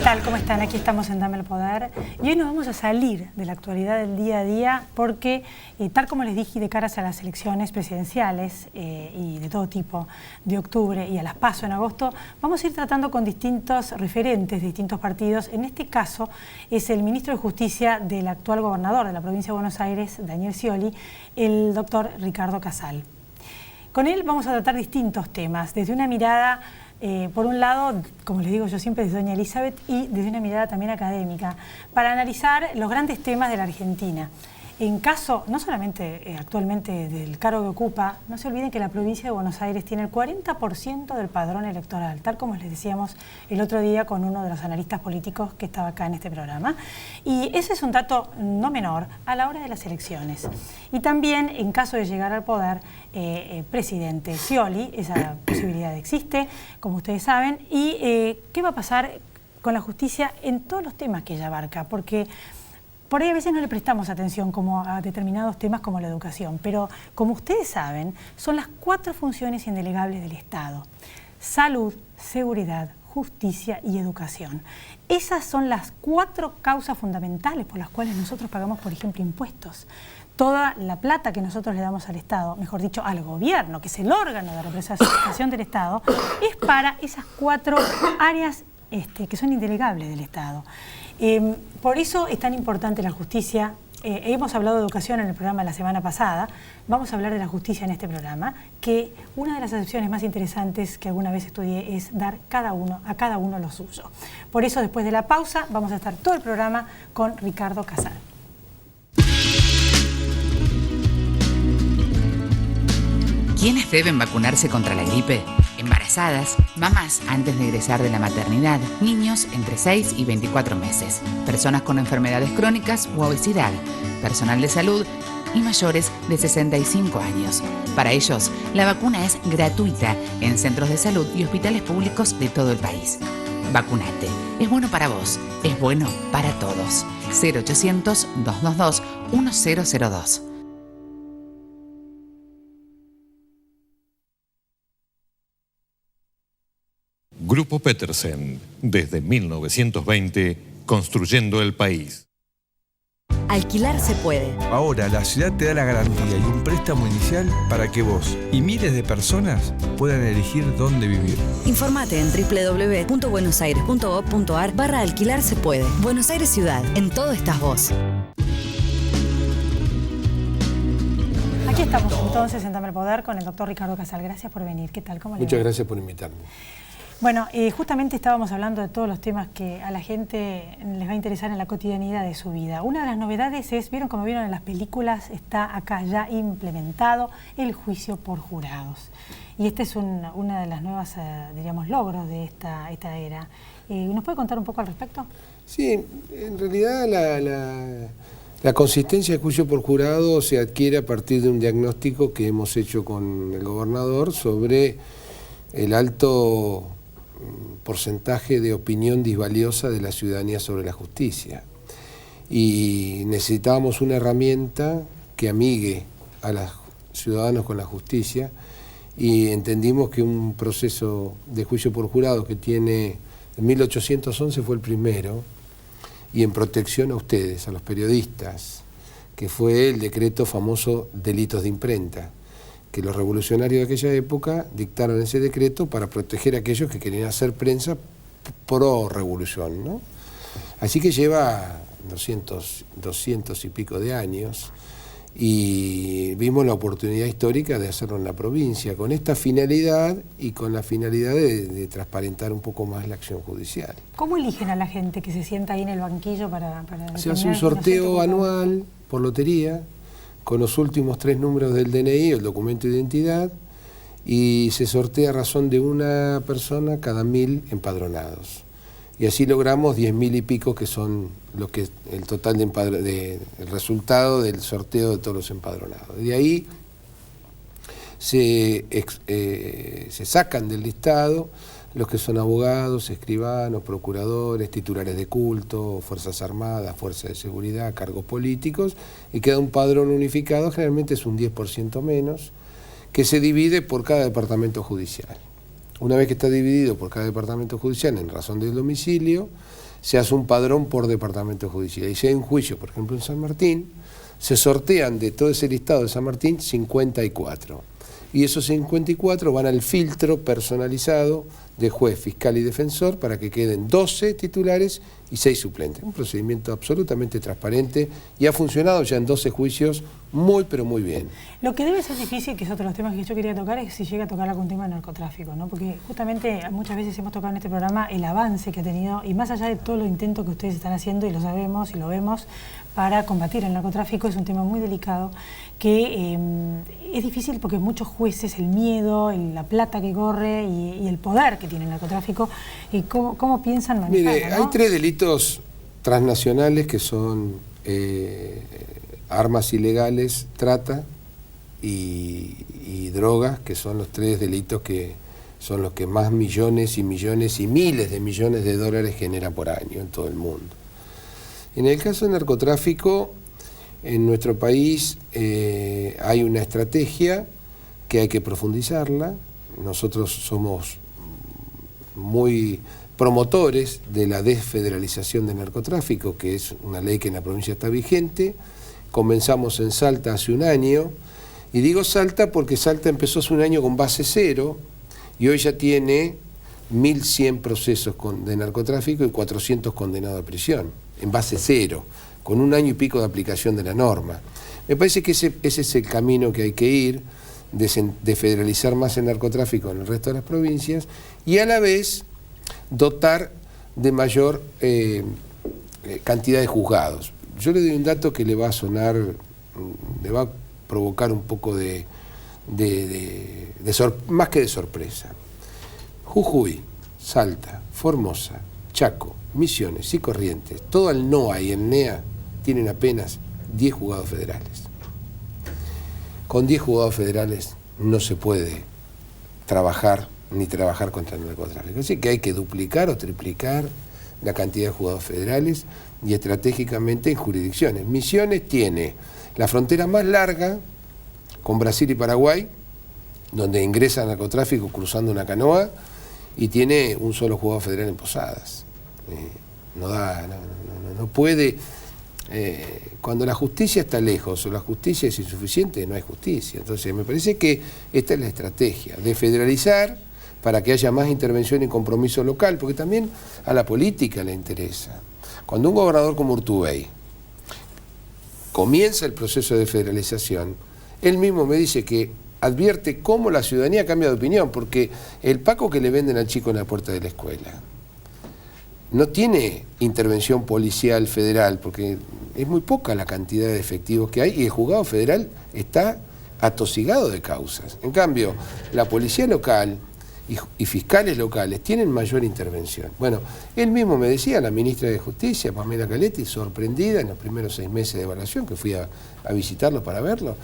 tal? ¿Cómo están? Aquí estamos en Dame el Poder y hoy nos vamos a salir de la actualidad del día a día porque, tal como les dije, de caras a las elecciones presidenciales y de todo tipo de octubre y a las PASO en agosto, vamos a ir tratando con distintos referentes de distintos partidos. En este caso es el ministro de Justicia del actual gobernador de la provincia de Buenos Aires, Daniel Scioli, el doctor Ricardo Casal. Con él vamos a tratar distintos temas, desde una mirada, por un lado, como les digo yo siempre, desde doña Elizabeth, y desde una mirada también académica, para analizar los grandes temas de la Argentina. En caso, no solamente actualmente del cargo que ocupa, no se olviden que la provincia de Buenos Aires tiene el 40% del padrón electoral, tal como les decíamos el otro día con uno de los analistas políticos que estaba acá en este programa. Y ese es un dato no menor a la hora de las elecciones. Y también, en caso de llegar al poder, presidente Scioli, esa posibilidad existe, como ustedes saben. Y ¿qué va a pasar con la justicia en todos los temas que ella abarca? Porque por ahí a veces no le prestamos atención como a determinados temas como la educación, pero como ustedes saben, son las 4 funciones indelegables del Estado: salud, seguridad, justicia y educación. Esas son las 4 causas fundamentales por las cuales nosotros pagamos, por ejemplo, impuestos. Toda la plata que nosotros le damos al Estado, mejor dicho, al gobierno, que es el órgano de representación del Estado, es para esas 4 áreas que son indelegables del Estado. Por eso es tan importante la justicia. Hemos hablado de educación en el programa la semana pasada, vamos a hablar de la justicia en este programa, que una de las acepciones más interesantes que alguna vez estudié es dar a cada uno lo suyo. Por eso, después de la pausa, vamos a estar todo el programa con Ricardo Casal. ¿Quiénes deben vacunarse contra la gripe? Embarazadas, mamás antes de egresar de la maternidad, niños entre 6 y 24 meses, personas con enfermedades crónicas u obesidad, personal de salud y mayores de 65 años. Para ellos, la vacuna es gratuita en centros de salud y hospitales públicos de todo el país. Vacunate. Es bueno para vos. Es bueno para todos. 0800-222-1002. Grupo Petersen, desde 1920, construyendo el país. Alquilar se puede. Ahora la ciudad te da la garantía y un préstamo inicial para que vos y miles de personas puedan elegir dónde vivir. Informate en www.buenosaires.gov.ar/alquilar se puede. Buenos Aires Ciudad, en todo estás vos. Aquí estamos entonces en Dame el Poder con el doctor Ricardo Casal. Gracias por venir. ¿Qué tal? ¿Cómo le va? Muchas gracias por invitarme. Bueno, justamente estábamos hablando de todos los temas que a la gente les va a interesar en la cotidianidad de su vida. Una de las novedades es, como vieron en las películas, está acá ya implementado el juicio por jurados. Y este es una de las nuevas, diríamos, logros de esta era. ¿Nos puede contar un poco al respecto? Sí, en realidad la consistencia del juicio por jurado se adquiere a partir de un diagnóstico que hemos hecho con el gobernador sobre el alto porcentaje de opinión disvaliosa de la ciudadanía sobre la justicia. Y necesitábamos una herramienta que amigue a los ciudadanos con la justicia, y entendimos que un proceso de juicio por jurado que tiene, en 1811 fue el primero, y en protección a ustedes, a los periodistas, que fue el decreto famoso Delitos de Imprenta, que los revolucionarios de aquella época dictaron ese decreto para proteger a aquellos que querían hacer prensa pro revolución, ¿no? Así que lleva 200 y pico de años, y vimos la oportunidad histórica de hacerlo en la provincia, con esta finalidad y con la finalidad de transparentar un poco más la acción judicial. ¿Cómo eligen a la gente que se sienta ahí en el banquillo para se hace un sorteo anual por lotería, con los últimos 3 números del DNI, el documento de identidad, y se sortea a razón de una persona cada 1000 empadronados. Y así logramos 10.000 y pico, que son lo que el total el resultado del sorteo de todos los empadronados. De ahí se sacan del listado los que son abogados, escribanos, procuradores, titulares de culto, fuerzas armadas, fuerzas de seguridad, cargos políticos, y queda un padrón unificado, generalmente es un 10% menos, que se divide por cada departamento judicial. Una vez que está dividido por cada departamento judicial en razón del domicilio, se hace un padrón por departamento judicial. Y si hay un juicio, por ejemplo, en San Martín, se sortean de todo ese listado de San Martín 54. Y esos 54 van al filtro personalizado de juez, fiscal y defensor para que queden 12 titulares y 6 suplentes. Un procedimiento absolutamente transparente y ha funcionado ya en 12 juicios muy, pero muy bien. Lo que debe ser difícil, que es otro de los temas que yo quería tocar, es si llega a tocar algún tema de narcotráfico, ¿no? Porque justamente muchas veces hemos tocado en este programa el avance que ha tenido, y más allá de todo los intentos que ustedes están haciendo, y lo sabemos y lo vemos, para combatir el narcotráfico, es un tema muy delicado, que es difícil porque muchos jueces, el miedo, la plata que corre y el poder que tiene el narcotráfico, y cómo piensan manejarlo, Mire, ¿no? hay 3 delitos transnacionales que son armas ilegales, trata y drogas, que son los 3 delitos que son los que más millones y millones y miles de millones de dólares generan por año en todo el mundo. En el caso del narcotráfico, en nuestro país hay una estrategia que hay que profundizarla. Nosotros somos muy promotores de la desfederalización del narcotráfico, que es una ley que en la provincia está vigente. Comenzamos en Salta hace un año, y digo Salta porque Salta empezó hace un año con base 0 y hoy ya tiene 1.100 procesos de narcotráfico y 400 condenados a prisión, en base 0, con un año y pico de aplicación de la norma. Me parece que ese es el camino que hay que ir, de federalizar más el narcotráfico en el resto de las provincias y a la vez dotar de mayor cantidad de juzgados. Yo le doy un dato que le va a sonar, le va a provocar un poco más que de sorpresa. Jujuy, Salta, Formosa, Chaco, Misiones y Corrientes, todo el NOA y el NEA tienen apenas 10 juzgados federales. Con 10 juzgados federales no se puede trabajar contra el narcotráfico. Así que hay que duplicar o triplicar la cantidad de juzgados federales y estratégicamente en jurisdicciones. Misiones tiene la frontera más larga con Brasil y Paraguay, donde ingresa narcotráfico cruzando una canoa, y tiene un solo juzgado federal en Posadas. No puede. Cuando la justicia está lejos o la justicia es insuficiente, no hay justicia. Entonces me parece que esta es la estrategia, de federalizar para que haya más intervención y compromiso local, porque también a la política le interesa. Cuando un gobernador como Urtubey comienza el proceso de federalización, él mismo me dice que advierte cómo la ciudadanía cambia de opinión, porque el paco que le venden al chico en la puerta de la escuela no tiene intervención policial federal, porque es muy poca la cantidad de efectivos que hay y el juzgado federal está atosigado de causas. En cambio, la policía local y fiscales locales tienen mayor intervención. Bueno, él mismo me decía, la ministra de Justicia, Pamela Caletti, sorprendida en los primeros 6 meses de evaluación, que fui a visitarlo para verlo,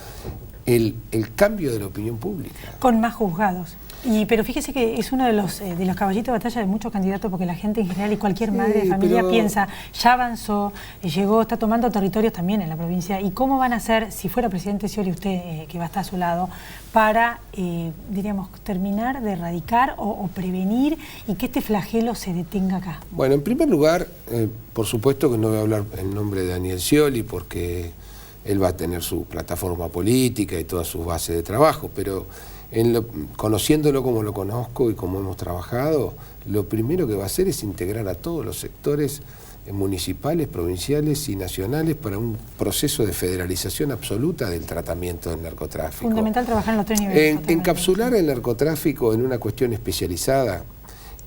el cambio de la opinión pública. Con más juzgados. Pero fíjese que es uno de los caballitos de batalla de muchos candidatos, porque la gente en general y cualquier madre de familia piensa, ya avanzó, llegó, está tomando territorios también en la provincia. ¿Y cómo van a hacer, si fuera presidente Scioli, usted que va a estar a su lado, para, diríamos, terminar de erradicar o prevenir y que este flagelo se detenga acá? Bueno, en primer lugar, por supuesto que no voy a hablar en nombre de Daniel Scioli, porque él va a tener su plataforma política y toda su base de trabajo, pero conociéndolo como lo conozco y como hemos trabajado, lo primero que va a hacer es integrar a todos los sectores municipales, provinciales y nacionales para un proceso de federalización absoluta del tratamiento del narcotráfico. Fundamental trabajar en los 3 niveles. Encapsular el narcotráfico en una cuestión especializada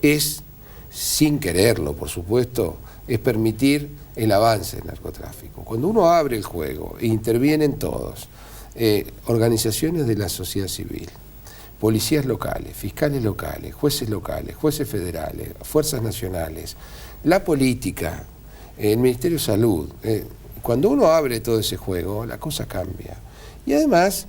es, sin quererlo, por supuesto, es permitir el avance del narcotráfico. Cuando uno abre el juego e intervienen todos, organizaciones de la sociedad civil, policías locales, fiscales locales, jueces federales, fuerzas nacionales, la política, el Ministerio de Salud, cuando uno abre todo ese juego, la cosa cambia. Y además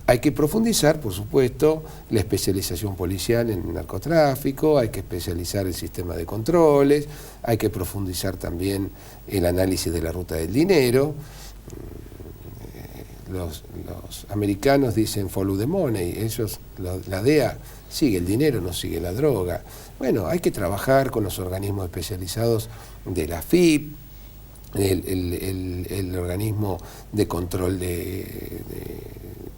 hay que profundizar, por supuesto, la especialización policial en el narcotráfico, hay que especializar el sistema de controles, hay que profundizar también el análisis de la ruta del dinero. Los americanos dicen follow the money, ellos, la DEA sigue el dinero, no sigue la droga. Bueno, hay que trabajar con los organismos especializados de la AFIP, el organismo de control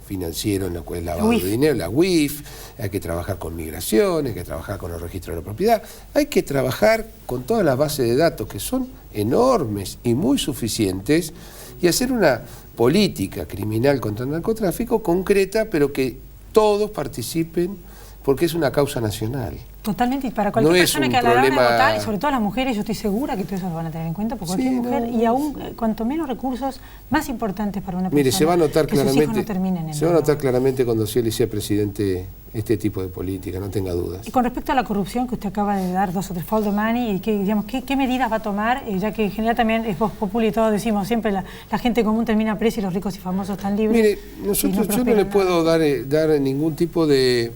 financiero en la cual lavado de dinero, la UIF, hay que trabajar con migraciones, hay que trabajar con los registros de la propiedad, hay que trabajar con todas las bases de datos que son enormes y muy suficientes y hacer una política criminal contra el narcotráfico concreta, pero que todos participen porque es una causa nacional. Totalmente, y para cualquier No es persona un que a la hora de problema- votar, y sobre todo las mujeres, yo estoy segura que todo eso lo van a tener en cuenta, porque cualquier mujer, y aún cuanto menos recursos, más importantes para una persona. Mire, se va a notar que sus hijos no claramente, terminen en se va a la notar droga. claramente cuando Scioli sea presidente este tipo de política, no tenga dudas. Y con respecto a la corrupción, que usted acaba de dar 2 o 3 follow money, y ¿qué medidas va a tomar? Ya que en general también es Vox Populi y todos decimos, siempre la gente común termina presa y los ricos y famosos están libres. Mire, yo no le puedo dar ningún tipo de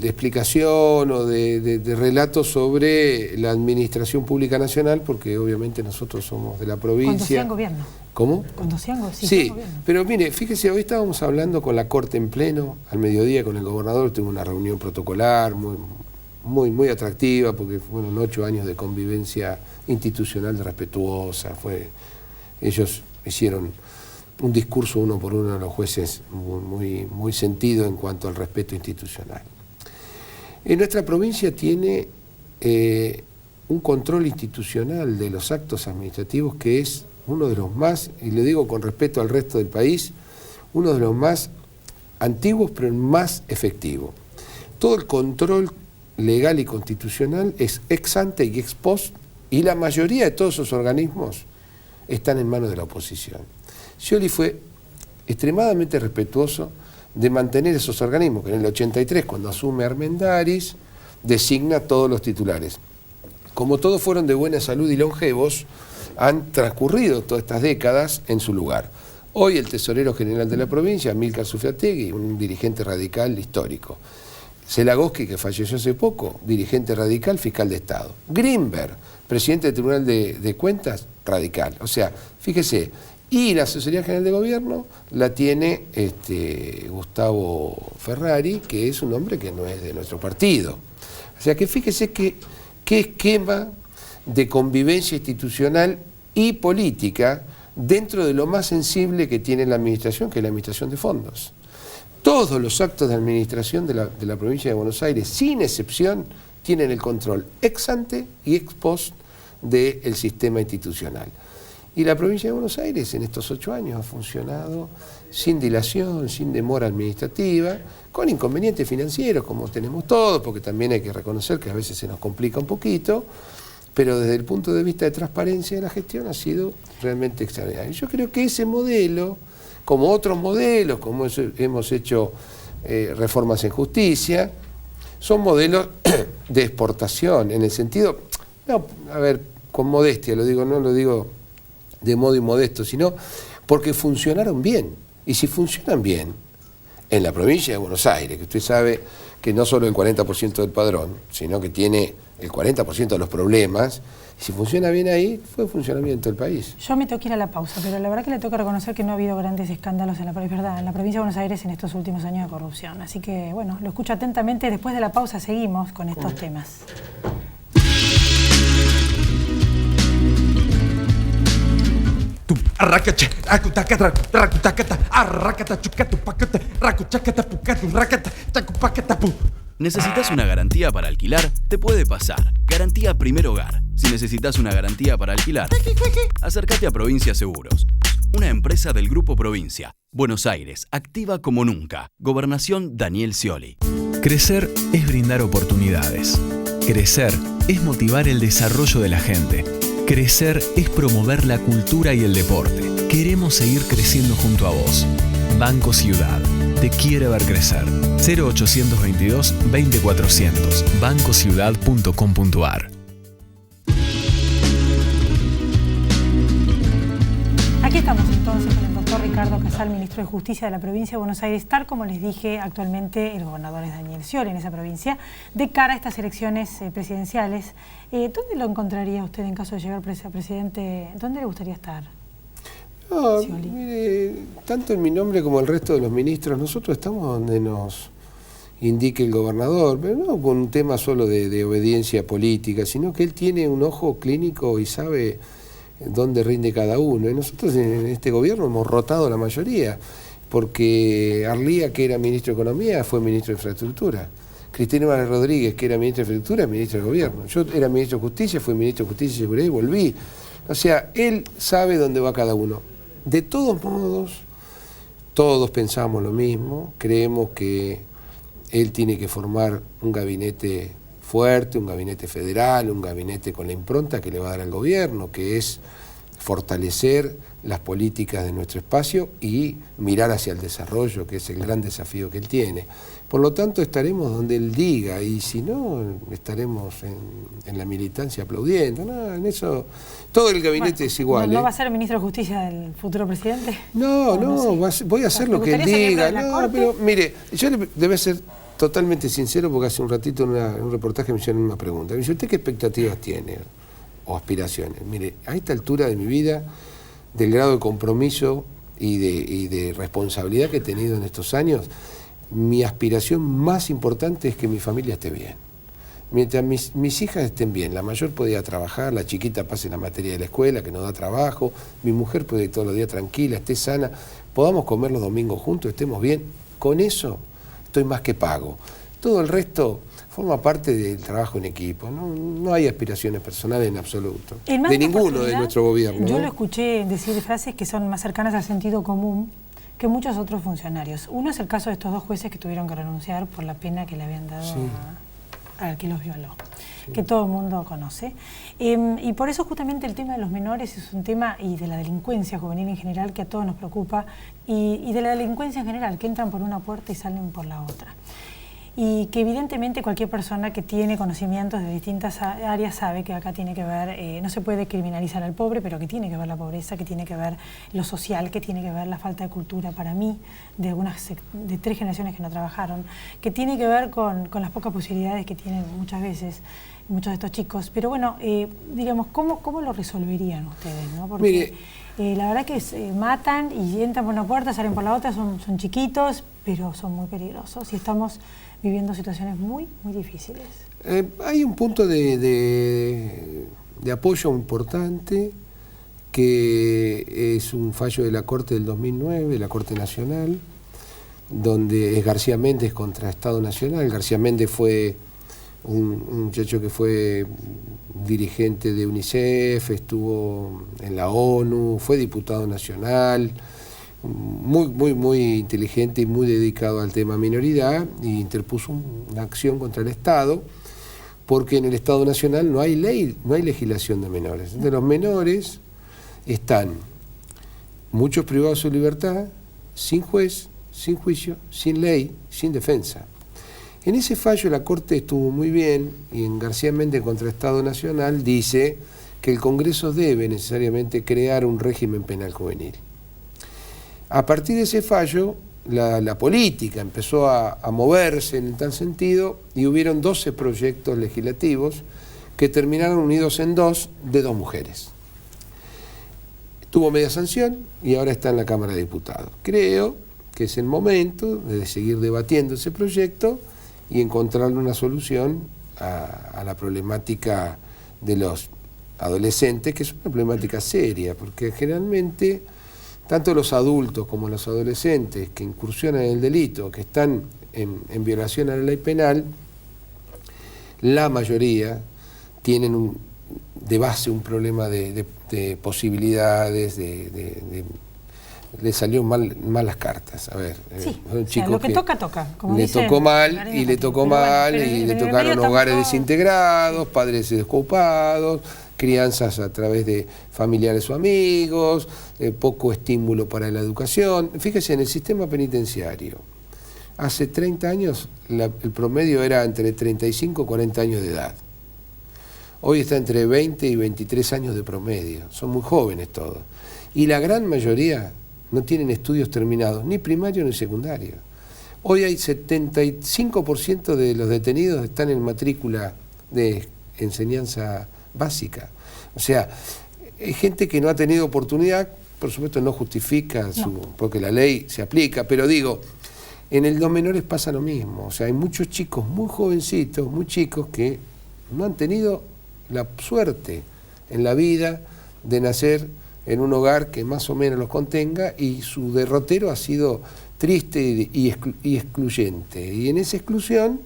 explicación o de relato sobre la administración pública nacional, porque obviamente nosotros somos de la provincia. Cuando sean gobierno. ¿Cómo? Cuando sean Sí, gobierno. pero mire, fíjese, hoy estábamos hablando con la Corte en pleno, al mediodía con el gobernador, tuvimos una reunión protocolar muy atractiva, porque fueron 8 años de convivencia institucional respetuosa, ellos hicieron un discurso uno por uno de los jueces muy sentido en cuanto al respeto institucional. Nuestra provincia tiene un control institucional de los actos administrativos que es uno de los más, y le digo con respeto al resto del país, uno de los más antiguos pero el más efectivo. Todo el control legal y constitucional es ex ante y ex post, y la mayoría de todos esos organismos están en manos de la oposición. Scioli fue extremadamente respetuoso de mantener esos organismos, que en el 83, cuando asume Armendáriz, designa a todos los titulares. Como todos fueron de buena salud y longevos, han transcurrido todas estas décadas en su lugar. Hoy el tesorero general de la provincia, Amílcar Sufriategui, un dirigente radical histórico. Zelagoski, que falleció hace poco, dirigente radical, fiscal de Estado. Grinberg, presidente del Tribunal de Cuentas, radical. O sea, fíjese, y la Asesoría General de Gobierno la tiene Gustavo Ferrari, que es un hombre que no es de nuestro partido. O sea que fíjese qué esquema de convivencia institucional y política dentro de lo más sensible que tiene la administración, que es la administración de fondos. Todos los actos de administración de la provincia de Buenos Aires, sin excepción, tienen el control ex ante y ex post del sistema institucional. Y la provincia de Buenos Aires en estos 8 años ha funcionado sin dilación, sin demora administrativa, con inconvenientes financieros como tenemos todos, porque también hay que reconocer que a veces se nos complica un poquito, pero desde el punto de vista de transparencia de la gestión ha sido realmente extraordinario. Yo creo que ese modelo, como otros modelos, como hemos hecho reformas en justicia, son modelos de exportación, en el sentido, no, a ver, con modestia lo digo, no lo digo de modo inmodesto, sino porque funcionaron bien. Y si funcionan bien en la provincia de Buenos Aires, que usted sabe que no solo el 40% del padrón, sino que tiene el 40% de los problemas, si funciona bien ahí, fue funcionamiento del país. Yo me tengo que ir a la pausa, pero la verdad que le tengo que reconocer que no ha habido grandes escándalos en la provincia de Buenos Aires en estos últimos años de corrupción. Así que, bueno, lo escucho atentamente. Después de la pausa seguimos con estos temas. ¿Necesitas una garantía para alquilar? Te puede pasar. Garantía Primer Hogar. Si necesitas una garantía para alquilar, acércate a Provincia Seguros, una empresa del Grupo Provincia. Buenos Aires, activa como nunca. Gobernación Daniel Scioli. Crecer es brindar oportunidades. Crecer es motivar el desarrollo de la gente. Crecer es promover la cultura y el deporte. Queremos seguir creciendo junto a vos. Banco Ciudad. Te quiere ver crecer. 0822 20400. bancociudad.com.ar. Aquí estamos entonces con el doctor Ricardo Casal, ministro de Justicia de la provincia de Buenos Aires, tal como les dije, actualmente el gobernador es Daniel Scioli en esa provincia, de cara a estas elecciones presidenciales. ¿Dónde lo encontraría usted en caso de llegar a presidente? ¿Dónde le gustaría estar? No, mire, tanto en mi nombre como el resto de los ministros, nosotros estamos donde nos indique el gobernador, pero no con un tema solo de obediencia política, sino que él tiene un ojo clínico y sabe dónde rinde cada uno. Y nosotros en este gobierno hemos rotado la mayoría, porque Arlía, que era ministro de Economía, fue ministro de Infraestructura. Cristina Ibarra Rodríguez, que era ministro de Infraestructura, ministro de Gobierno. Yo era ministro de Justicia, fui ministro de Justicia y Seguridad y volví. O sea, él sabe dónde va cada uno. De todos modos, todos pensamos lo mismo, creemos que él tiene que formar un gabinete fuerte, un gabinete federal, un gabinete con la impronta que le va a dar al gobierno, que es fortalecer las políticas de nuestro espacio y mirar hacia el desarrollo, que es el gran desafío que él tiene. Por lo tanto, estaremos donde él diga, y si no, estaremos en la militancia aplaudiendo. No, en eso, todo el gabinete es igual. ¿No va a ser el ministro de Justicia del futuro presidente? No, voy a hacer lo que él diga. No, pero mire, yo debe ser totalmente sincero, porque hace un ratito en un reportaje me hicieron una pregunta. Me dice, ¿usted qué expectativas tiene o aspiraciones? Mire, a esta altura de mi vida, del grado de compromiso y de responsabilidad que he tenido en estos años, mi aspiración más importante es que mi familia esté bien. Mientras mis hijas estén bien, la mayor puede ir a trabajar, la chiquita pase la materia de la escuela, que nos da trabajo, mi mujer puede ir todos los días tranquila, esté sana, podamos comer los domingos juntos, estemos bien, con eso estoy más que pago. Todo el resto forma parte del trabajo en equipo, no hay aspiraciones personales en absoluto, de ninguno de nuestro gobierno. Yo lo escuché decir frases que son más cercanas al sentido común que muchos otros funcionarios. Uno es el caso de estos 2 jueces que tuvieron que renunciar por la pena que le habían dado al que los violó, que todo el mundo conoce. Y por eso justamente el tema de los menores es un tema, y de la delincuencia juvenil en general, que a todos nos preocupa, y de la delincuencia en general, que entran por una puerta y salen por la otra. Y que evidentemente cualquier persona que tiene conocimientos de distintas áreas sabe que acá tiene que ver, no se puede criminalizar al pobre, pero que tiene que ver la pobreza, que tiene que ver lo social, que tiene que ver la falta de cultura para mí, de 3 generaciones que no trabajaron, que tiene que ver con las pocas posibilidades que tienen muchas veces muchos de estos chicos. Pero bueno, digamos, ¿cómo lo resolverían ustedes, ¿no? Porque la verdad que matan y entran por una puerta, salen por la otra, son chiquitos, pero son muy peligrosos y estamos viviendo situaciones muy, muy difíciles. Hay un punto de apoyo importante, que es un fallo de la Corte del 2009, la Corte Nacional, donde es García Méndez contra Estado Nacional. García Méndez fue un muchacho que fue dirigente de UNICEF, estuvo en la ONU, fue diputado nacional, muy inteligente y muy dedicado al tema minoridad, y interpuso una acción contra el Estado, porque en el Estado Nacional no hay ley, no hay legislación de menores. De los menores están muchos privados de su libertad, sin juez, sin juicio, sin ley, sin defensa. En ese fallo la Corte estuvo muy bien, y en García Méndez contra el Estado Nacional dice que el Congreso debe necesariamente crear un régimen penal juvenil. A partir de ese fallo, la política empezó a moverse en tal sentido, y hubieron 12 proyectos legislativos que terminaron unidos en 2 de 2 mujeres. Tuvo media sanción y ahora está en la Cámara de Diputados. Creo que es el momento de seguir debatiendo ese proyecto y encontrarle una solución a la problemática de los adolescentes, que es una problemática seria, porque generalmente tanto los adultos como los adolescentes que incursionan en el delito, que están en violación a la ley penal, la mayoría tienen de base un problema de posibilidades, le salió mal las cartas. A ver, un chico, lo que toca, como le dicen, tocó mal, y le tocó mal, y le tocaron hogares desintegrados, padres desocupados, crianzas a través de familiares o amigos, poco estímulo para la educación. Fíjese, en el sistema penitenciario, hace 30 años el promedio era entre 35 y 40 años de edad. Hoy está entre 20 y 23 años de promedio, son muy jóvenes todos. Y la gran mayoría no tienen estudios terminados, ni primario ni secundario. Hoy hay 75% de los detenidos están en matrícula de enseñanza básica. O sea, hay gente que no ha tenido oportunidad, por supuesto no justifica porque la ley se aplica, pero digo, En los menores pasa lo mismo, o sea, hay muchos chicos muy jovencitos, muy chicos, que no han tenido la suerte en la vida de nacer en un hogar que más o menos los contenga, y su derrotero ha sido triste y excluyente. Y en esa exclusión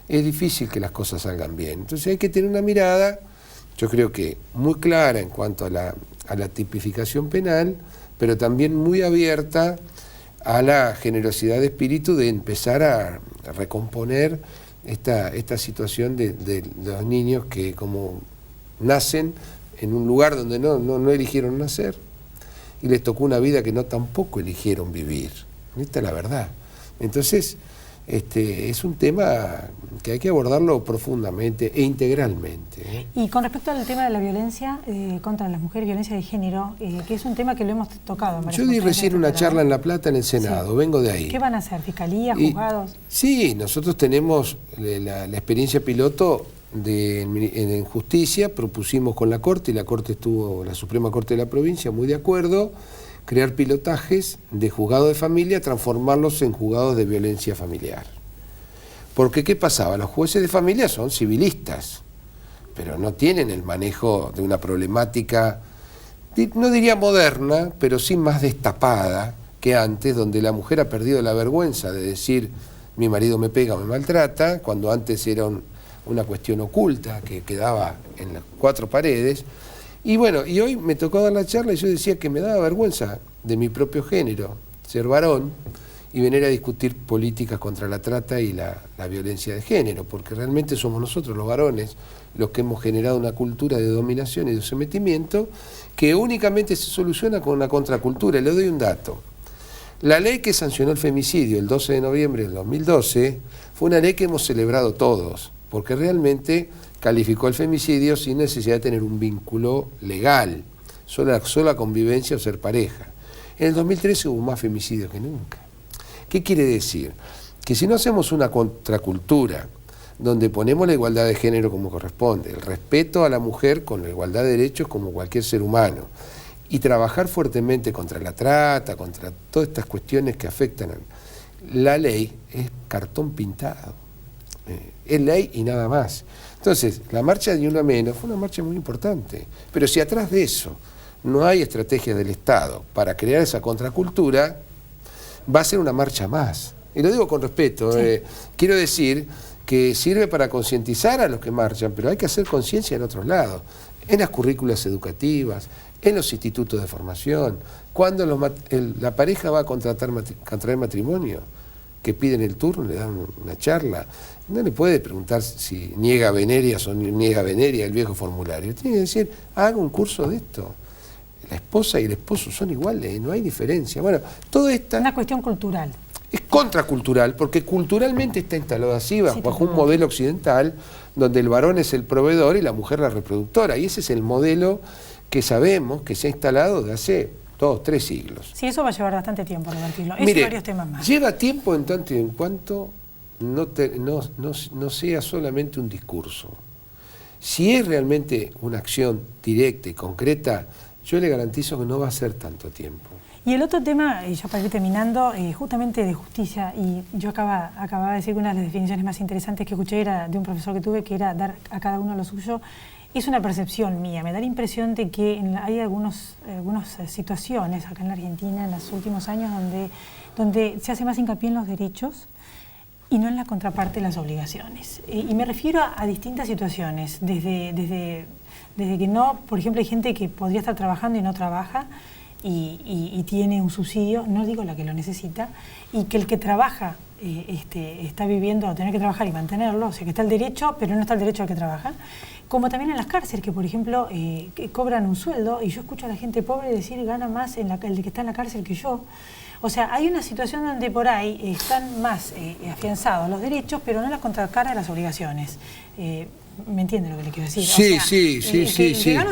es difícil que las cosas salgan bien. Entonces hay que tener una mirada, yo creo que muy clara en cuanto a la tipificación penal, pero también muy abierta a la generosidad de espíritu de empezar a recomponer esta situación de los niños que como nacen en un lugar donde no eligieron nacer y les tocó una vida que no tampoco eligieron vivir. Esta es la verdad. Entonces, es un tema que hay que abordarlo profundamente e integralmente, ¿eh? Y con respecto al tema de la violencia contra las mujeres, violencia de género, que es un tema que lo hemos tocado. Yo di recién una charla en La Plata en el Senado, sí. Vengo de ahí. ¿Qué van a hacer? ¿Fiscalía, juzgados? Sí, nosotros tenemos la experiencia piloto en justicia, propusimos con la Corte, y la Corte estuvo, la Suprema Corte de la provincia, muy de acuerdo, crear pilotajes de juzgados de familia, transformarlos en juzgados de violencia familiar. Porque ¿qué pasaba? Los jueces de familia son civilistas, pero no tienen el manejo de una problemática, no diría moderna, pero sí más destapada que antes, donde la mujer ha perdido la vergüenza de decir mi marido me pega o me maltrata, cuando antes era una cuestión oculta que quedaba en las cuatro paredes. Y bueno, y hoy me tocó dar la charla y yo decía que me daba vergüenza de mi propio género, ser varón, y venir a discutir políticas contra la trata y la violencia de género, porque realmente somos nosotros los varones los que hemos generado una cultura de dominación y de sometimiento que únicamente se soluciona con una contracultura. Y le doy un dato. La ley que sancionó el femicidio el 12 de noviembre del 2012 fue una ley que hemos celebrado todos, porque realmente calificó el femicidio sin necesidad de tener un vínculo legal, sola convivencia o ser pareja. En el 2013 hubo más femicidios que nunca. ¿Qué quiere decir? Que si no hacemos una contracultura donde ponemos la igualdad de género como corresponde, el respeto a la mujer con la igualdad de derechos como cualquier ser humano, y trabajar fuertemente contra la trata, contra todas estas cuestiones que afectan a la ley, es cartón pintado. Es ley y nada más. Entonces, la marcha de Ni Una Menos fue una marcha muy importante, pero si atrás de eso no hay estrategia del Estado para crear esa contracultura, va a ser una marcha más. Y lo digo con respeto, sí. Quiero decir que sirve para concientizar a los que marchan, pero hay que hacer conciencia en otros lados, en las currículas educativas, en los institutos de formación, cuando la pareja va a contraer matrimonio, que piden el turno, le dan una charla, no le puede preguntar si niega venerias o niega veneria el viejo formulario, tiene que decir, haga un curso de esto. La esposa y el esposo son iguales, no hay diferencia. Bueno, todo esto... Una cuestión cultural. Es contracultural, porque culturalmente está instalado así, bajo un modelo occidental, donde el varón es el proveedor y la mujer la reproductora, y ese es el modelo que sabemos que se ha instalado de hace 2, 3 siglos. Sí, eso va a llevar bastante tiempo revertirlo. Mire, y varios temas más. Lleva tiempo en tanto y en cuanto no sea solamente un discurso. Si es realmente una acción directa y concreta, yo le garantizo que no va a ser tanto tiempo. Y el otro tema, ya para ir terminando, justamente de justicia, y yo acababa de decir que una de las definiciones más interesantes que escuché era de un profesor que tuve, que era dar a cada uno lo suyo. Es una percepción mía, me da la impresión de que hay algunas situaciones acá en la Argentina en los últimos años donde se hace más hincapié en los derechos y no en la contraparte de las obligaciones. Y me refiero a distintas situaciones, desde que no, por ejemplo, hay gente que podría estar trabajando y no trabaja y tiene un subsidio, no digo la que lo necesita, y que el que trabaja está viviendo a tener que trabajar y mantenerlo, o sea que está el derecho, pero no está el derecho al que trabaja. Como también en las cárceles, que por ejemplo que cobran un sueldo, y yo escucho a la gente pobre decir gana más el que está en la cárcel que yo. O sea, hay una situación donde por ahí están más afianzados los derechos, pero no la contracara de las obligaciones. ¿Me entiende lo que le quiero decir? Sí, o sea, sí. El vegano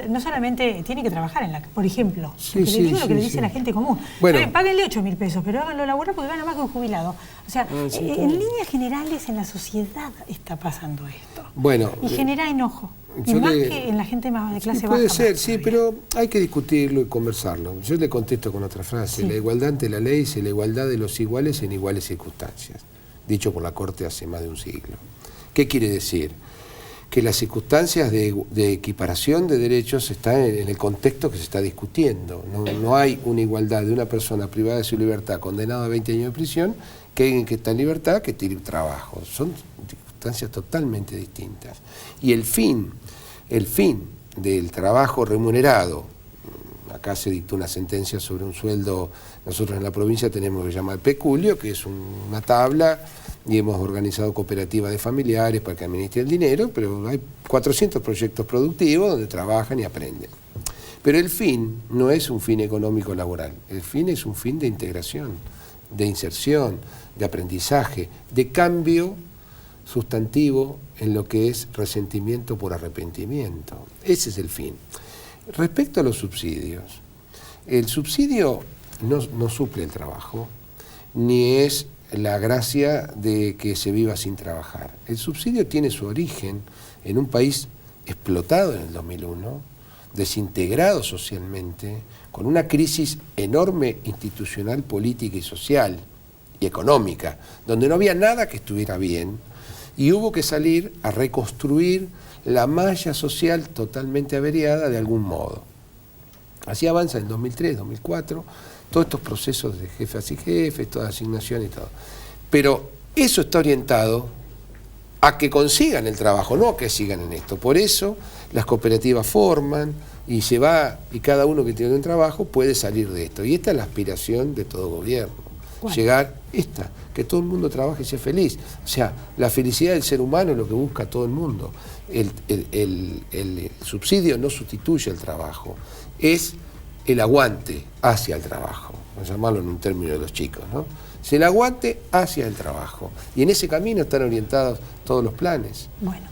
no solamente tiene que trabajar en por ejemplo, Sí, le digo sí, lo que le sí, dice sí. la gente común. Bueno. Páguenle 8.000 pesos, pero háganlo laburar porque gana más que un jubilado. O sea, en líneas generales en la sociedad está pasando esto. Bueno, y genera enojo. Y yo más le- que en la gente más de clase Sí, baja. puede ser, más sí, todavía. pero hay que discutirlo y conversarlo. Yo le contesto con otra frase. Sí. La igualdad ante la ley es la igualdad de los iguales en iguales circunstancias. Dicho por la Corte hace más de un siglo. ¿Qué quiere decir? Que las circunstancias de equiparación de derechos están en el contexto que se está discutiendo. No hay una igualdad de una persona privada de su libertad, condenada a 20 años de prisión, que alguien que está en libertad, que tiene trabajo. Son circunstancias totalmente distintas. Y el fin del trabajo remunerado, acá se dictó una sentencia sobre un sueldo, nosotros en la provincia tenemos lo que se llama el peculio, que es una tabla, y hemos organizado cooperativas de familiares para que administren el dinero, pero hay 400 proyectos productivos donde trabajan y aprenden. Pero el fin no es un fin económico laboral, el fin es un fin de integración, de inserción, de aprendizaje, de cambio sustantivo en lo que es resentimiento por arrepentimiento. Ese es el fin. Respecto a los subsidios, el subsidio no suple el trabajo, ni es la gracia de que se viva sin trabajar. El subsidio tiene su origen en un país explotado en el 2001, desintegrado socialmente, con una crisis enorme institucional, política y social y económica, donde no había nada que estuviera bien, y hubo que salir a reconstruir la malla social totalmente averiada de algún modo. Así avanza en 2003, 2004, todos estos procesos de jefas y jefes, toda asignación y todo. Pero eso está orientado a que consigan el trabajo, no a que sigan en esto. Por eso las cooperativas forman y y cada uno que tiene un trabajo puede salir de esto. Y esta es la aspiración de todo gobierno. ¿Cuál? Llegar, que todo el mundo trabaje y sea feliz. O sea, la felicidad del ser humano es lo que busca todo el mundo. El subsidio no sustituye el trabajo, es el aguante hacia el trabajo, vamos a llamarlo en un término de los chicos, ¿no? Es el aguante hacia el trabajo. Y en ese camino están orientados todos los planes. Bueno,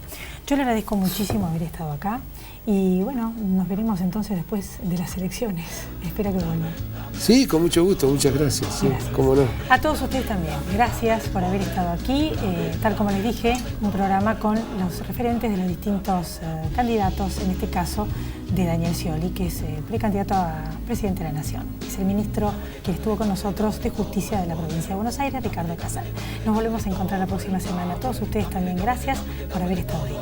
yo le agradezco muchísimo haber estado acá y bueno, nos veremos entonces después de las elecciones. Espero que vuelvan. Sí, con mucho gusto, muchas gracias. Sí, Gracias. cómo no. A todos ustedes también, gracias por haber estado aquí. Tal como les dije, un programa con los referentes de los distintos candidatos, en este caso de Daniel Scioli, que es precandidato a presidente de la Nación. Es el ministro que estuvo con nosotros de Justicia de la provincia de Buenos Aires, Ricardo Casal. Nos volvemos a encontrar la próxima semana. A todos ustedes también, gracias por haber estado ahí.